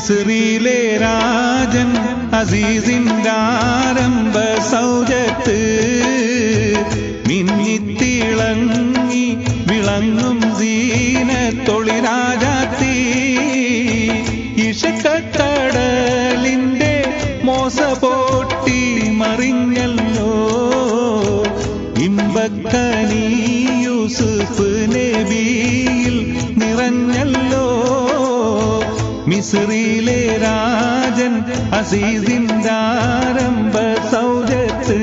മിസ്രിലെ രാജൻ അസീസിന്റെ ആരംഭ സൗജത്ത് മിന്നിത്തിളങ്ങി വിളങ്ങും സീനത്തൊളിരാജാത്തി ഇഷക്കടലിന്റെ മോസ പൊട്ടി മറിഞ്ഞല്ലോ ഇമ്പക്കനി യൂസുഫ് നബിയിൽ നിറഞ്ഞല്ലോ മിസ്രിലെ രാജൻ അസീസിന്റെ ആരംഭ സൗജത്ത്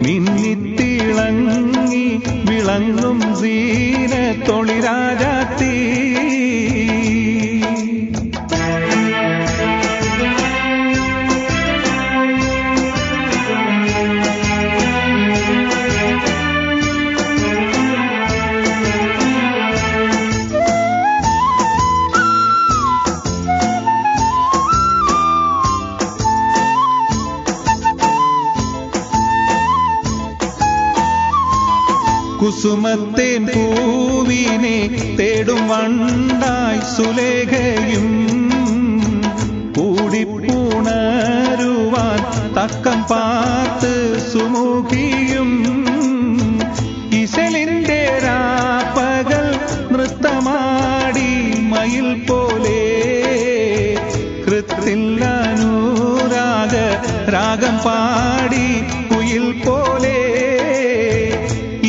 മിന്നിത്തിളങ്ങി വിളങ്ങും സീനത്തൊളിരാജാത്തി കുസുമത്തേൻ പൂവിനെ തേടും വണ്ടായി സുലേഖയും കൂടിപ്പുണരുവാൻ തക്കം പാത്ത് സുമുഖിയും ഇശലിന്റെ രാപ്പകൽ നൃത്തമാടി മയിൽ പോലെ കൃത്തില്ലനുരാഗ രാഗം പാടി കുയിൽ പോലെ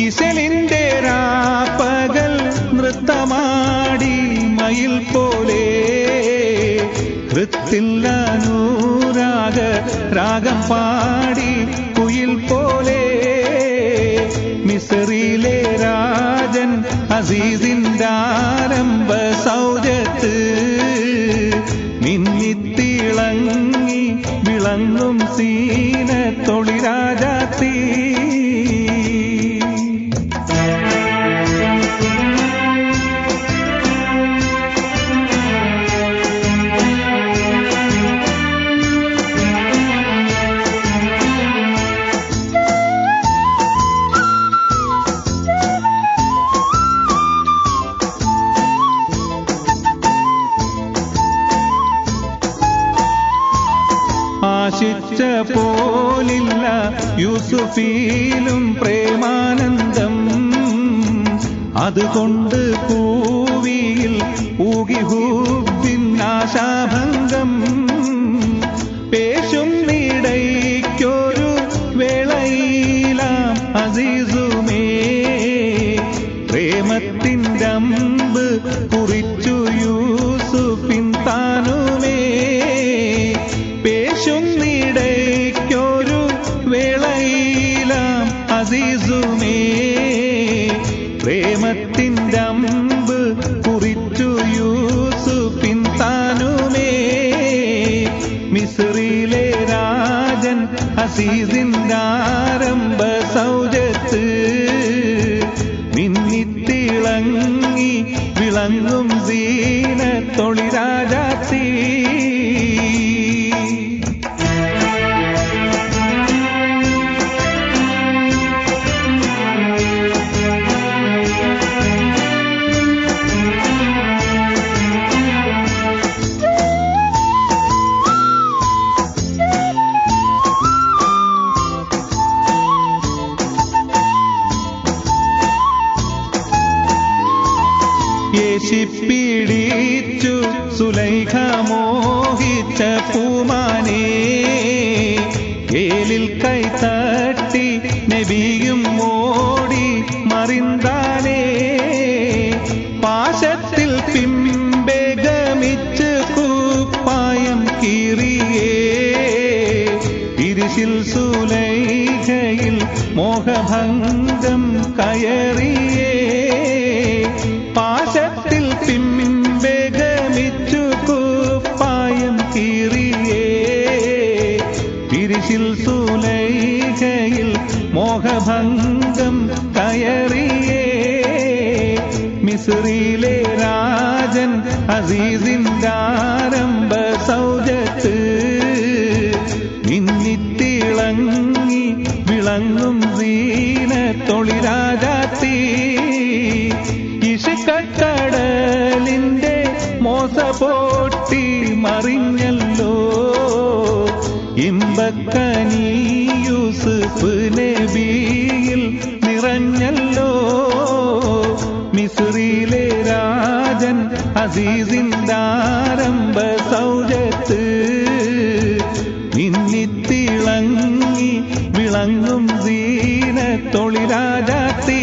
ഇശലിന്റെ രാപ്പകൽ നൃത്തമാടി മയിൽ പോലെ കൃത്തില്ലനുരാഗ രാഗം പാടി കുയിൽ പോലെ മിസ്രിലെ രാജൻ അസീസിന്റെ ആരംഭ സൗജത്ത് മിന്നിത്തിളങ്ങി വിളങ്ങും സീനത്തൊളിരാജാത്തി ആശിച്ച പോലില്ല യൂസുഫിലും പ്രേമാനന്ദം അതുകൊണ്ട് പൂവിയിൽ ഊകി ഹുബ്ബിൻ ആശാഭംഗം പേശുന്നിടയ്ക്കൊരു വേളയിലാം അസീസുമേ പ്രേമത്തിൻ്റെ അമ്പ് കുറിച്ചു യൂസുഫിൻ താനുമേ പേശുന്നിടയ്ക്കൊരു വേളയിലാം അസീസുമേ പ്രേമത്തിൻ്റെ അമ്പ് കുറിച്ചു യൂസുഫിൻ താനുമേ മിസ്രിലെ രാജൻ അസീസിന്റെ ആരംഭ സൗജത്ത് മിന്നിത്തിളങ്ങി വിളങ്ങും സീനത്തൊളിരാജാത്തി യേശിപ്പിടിച്ചു സുലൈഖ മോഹിച്ച പൂമാനേ ഏലിൽ കൈത്തട്ടി നബിയും ഓടി മറിന്താനേ പാശത്തിൽ പിമ്പെ ഗമിച്ച് കുപ്പായം കീറിയേ തിരിശിൽ സുലൈഖയിൽ മോഹഭംഗം കയറിയേ പാശത്തിൽ പിമ്പെ ഗമിച്ചു കുപ്പായം കീറിയേ തിരിശിൽ സുലൈഖയിൽ മോഹഭംഗം കയറിയേ മിസ്രിലെ രാജൻ അസീസിന്റെ ആരംഭ സൗജത്ത് മിന്നിത്തിളങ്ങി വിളങ്ങും സീനത്തൊളിരാജാത്തി ഇഷക്കടലിന്റെ മോസ പൊട്ടി മറിഞ്ഞല്ലോ. ഇമ്പക്കനി യൂസുഫ് നബിയിൽ നിറഞ്ഞല്ലോ. മിസ്രിലെ രാജൻ അസീസിന്ദാരംഭ സൗജത്ത് മിന്നിത്തിളങ്ങി വിളങ്ങും സീനത്തൊളിരാജാത്തി.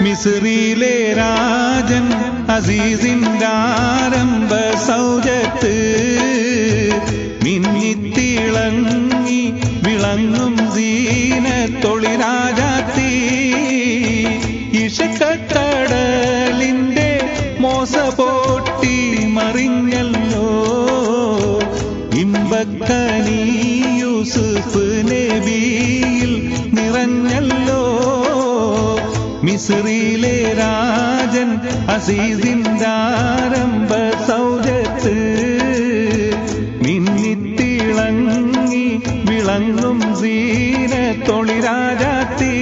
മിസ്രിലെ രാജൻ അസീസിന്ദാരംഭ സൗജത്ത് മിന്നിത്തിളങ്ങി വിളങ്ങും സീനത്തൊളിരാജാത്തി. ഇഷക്കടലിന്റെ മോസ പൊട്ടി മറിഞ്ഞല്ലോ. ഇമ്പക്കനി യൂസുഫ് നബിയിൽ നിറഞ്ഞല്ലോ. മിസ്രിലെ രാജൻ അസീസിന്ദാരംഭ സൗജത്ത് മിന്നിത്തിളങ്ങി വിളങ്ങും സീനത്തൊളിരാജാത്തി.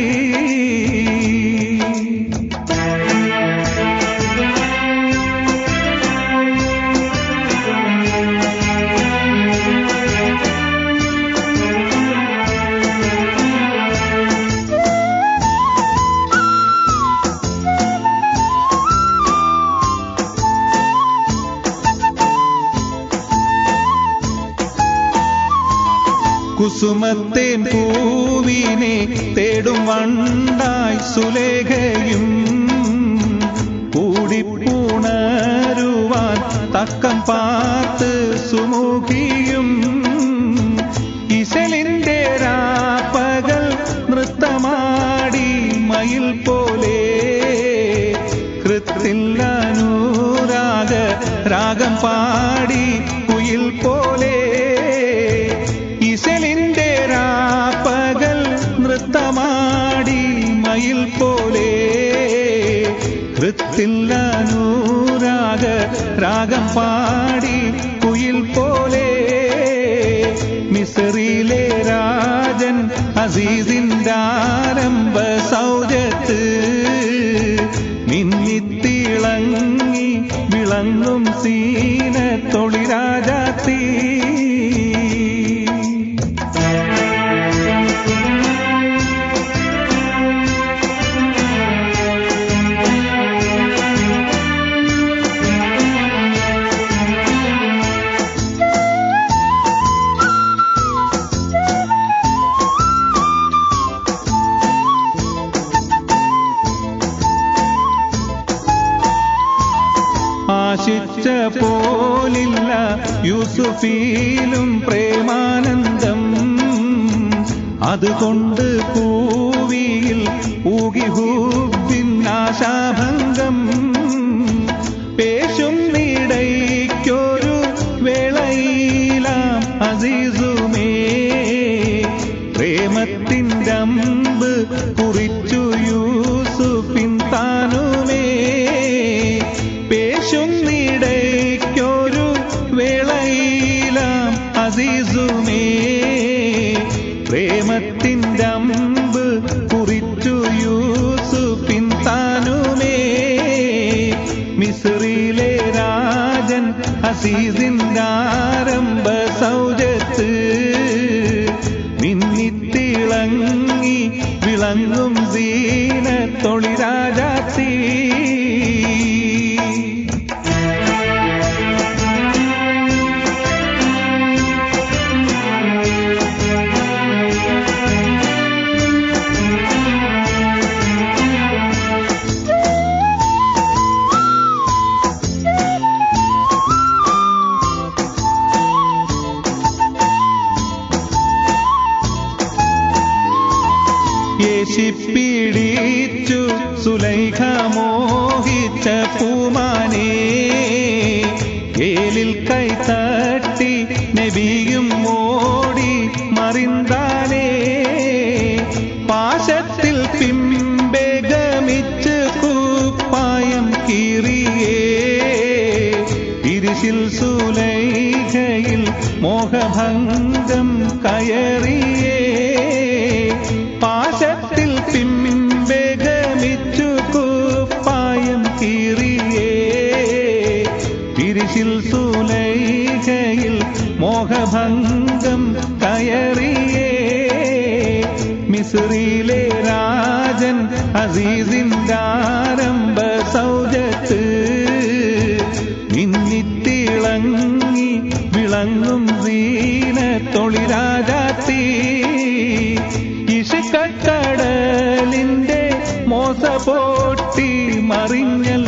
കുസുമത്തേൻ പൂവിനെ തേടും വണ്ടായി സുലേഖയും കൂടിപ്പുണരുവാൻ തക്കം പാത്ത് സുമുഖിയും. ഇശലിന്റെ രാപ്പകൽ നൃത്തമാടി മയിൽ പോലെ കൃത്തില്ല അനുരാഗ രാഗം പാടി കുയിൽ പോലെ. ഇശലിന്റെ രാപ്പകൽ നൃത്തമാടി മയിൽ പോലെ കൃത്തില്ല അനുരാഗ രാഗം പാടി കുയിൽ പോലെ. മിസ്രിലെ രാജൻ അസീസിന്ദാരംഭ സൗജത്ത് മിന്നിത്തിളങ്ങി വിളങ്ങും സീനത്തൊളിരാജാത്തി. ആശിച്ച പോലില്ല യൂസുഫിലും പ്രേമാനന്ദം. അതുകൊണ്ട് പൂവിയിൽ ഊകി ഹുബ്ബിൻ ആശാഭംഗം. പേശുന്നിടയ്ക്കൊരു വേളയിലാം അസീസുമേ പ്രേമത്തിൻ്റെ അമ്പ് കുറിച്ചു യൂസുഫിൻ താനുമേ. പേശുന്നിടയ്ക്കൊരു വേളയിലാം അസീസുമേ പ്രേമത്തിൻ്റെ അമ്പ് കുറിച്ചു യൂസുഫിൻ താനുമേ. മിസ്രിലെ രാജൻ അസീസിന്ദാരംഭ സൗജത്ത് മിന്നിത്തിളങ്ങി വിളങ്ങും സീനത്തൊളിരാജാത്തി. യേശിപ്പിടിച്ചു സുലൈഖ മോഹിച്ച പൂമാനേ ഏലിൽ കൈത്തട്ടി നബിയും ഓടി മറിന്താനേ. തിരിശിൽ സുലൈഖയിൽ മോഹഭംഗം കയറിയേ പാശത്തിൽ പിമ്പെ ഗമിച്ചു കുപ്പായം കീറിയേ തിരിശിൽ സുലൈഖയിൽ മോഹഭംഗം കയറിയേ മിസ്രിലെ രാജൻ അസീസിന്റെ ആരംഭ സൗജത്ത് മിന്നിത്തിളങ്ങി വിളങ്ങും സീനത്തൊളിരാജാത്തി ഇഷ്കക്കടലിന്റെ മോസ പോട്ടി മറിഞ്ഞൽ